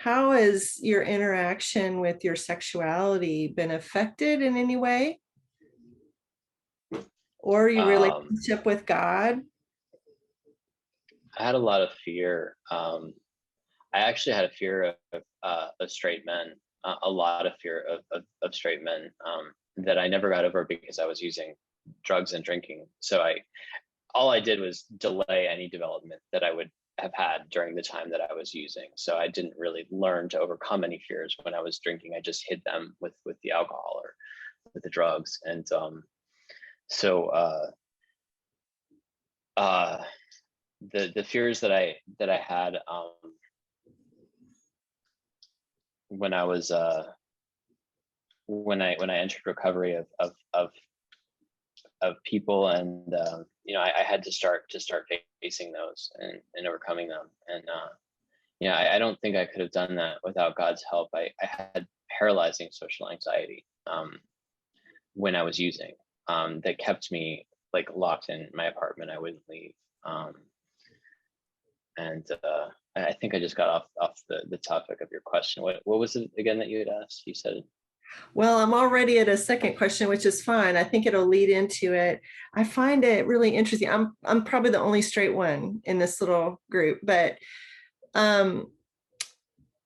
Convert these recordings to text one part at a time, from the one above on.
how has your interaction with your sexuality been affected in any way? Or your Um, relationship with God? I had a lot of fear. I actually had a fear of straight men, a lot of fear of straight men that I never got over because I was using drugs and drinking. So all I did was delay any development that I would have had during the time that I was using. So I didn't really learn to overcome any fears when I was drinking. I just hid them with the alcohol or with the drugs. And so uh, the fears that I had when I was when I entered recovery of people, and I had to start facing those and overcoming them. And I don't think I could have done that without God's help. I had paralyzing social anxiety when I was using, that kept me like locked in my apartment. I wouldn't leave. And I think I just got off the topic of your question. What was it again that you had asked? You said, Well, I'm already at a second question, which is fine. I think it'll lead into it. I find it really interesting. I'm probably the only straight one in this little group, but um,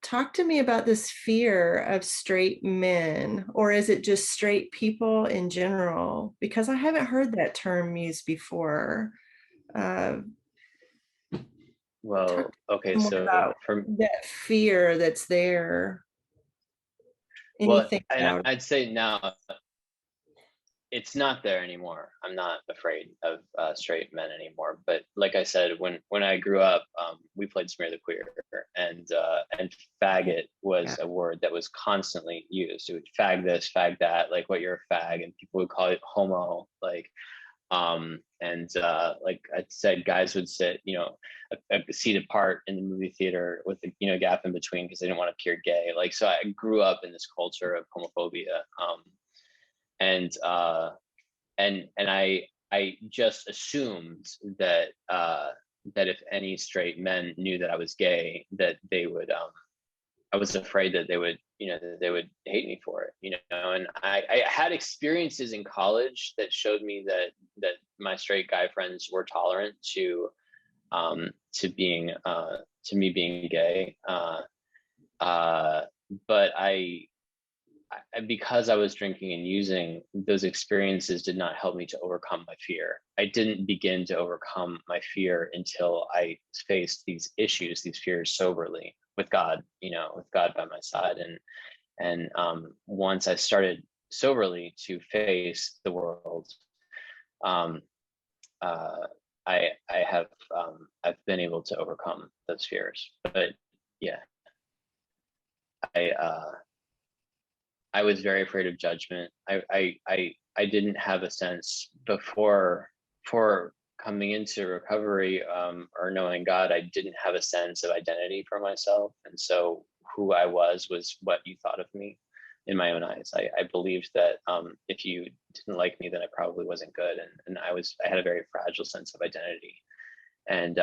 talk to me about this fear of straight men, or is it just straight people in general? Because I haven't heard that term used before. Uh, Talk well, okay, more so about from that fear that's there. well, Anything and about it? I'd say now it's not there anymore. I'm not afraid of straight men anymore. But like I said, when I grew up, we played Smear the Queer, and faggot was Yeah. a word that was constantly used. It would fag this, fag that, like what you're a fag, and people would call it homo, like and like I said, guys would sit, a seat apart in the movie theater with a gap in between because they didn't want to appear gay. Like, so I grew up in this culture of homophobia. And I just assumed that if any straight men knew that I was gay, that they would I was afraid that they would hate me for it, and I had experiences in college that showed me that my straight guy friends were tolerant to being to me being gay, but because I was drinking and using, those experiences did not help me to overcome my fear. I didn't begin to overcome my fear until I faced these issues, these fears soberly with God, with God by my side. And once I started soberly to face the world, um, uh, I have I've been able to overcome those fears. But yeah, I I was very afraid of judgment. I didn't have a sense before coming into recovery, or knowing God. I didn't have a sense of identity for myself, and so who I was what you thought of me in my own eyes. I believed that if you didn't like me, then I probably wasn't good, and I had a very fragile sense of identity, and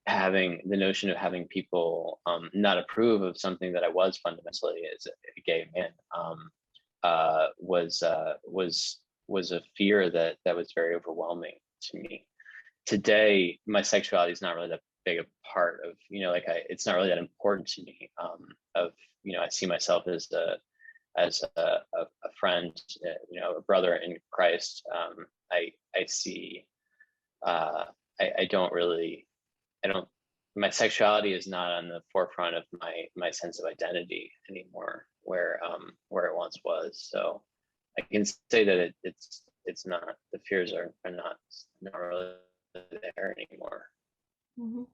having the notion of having people not approve of something that I was fundamentally as a gay man, was a fear that was very overwhelming to me. Today, my sexuality is not really that big a part of, it's not really that important to me. I see myself as a friend, a brother in Christ. I see. I don't really. I don't. My sexuality is not on the forefront of my sense of identity anymore, where it once was. So I can say that it's not. The fears are not really there anymore. Mhm.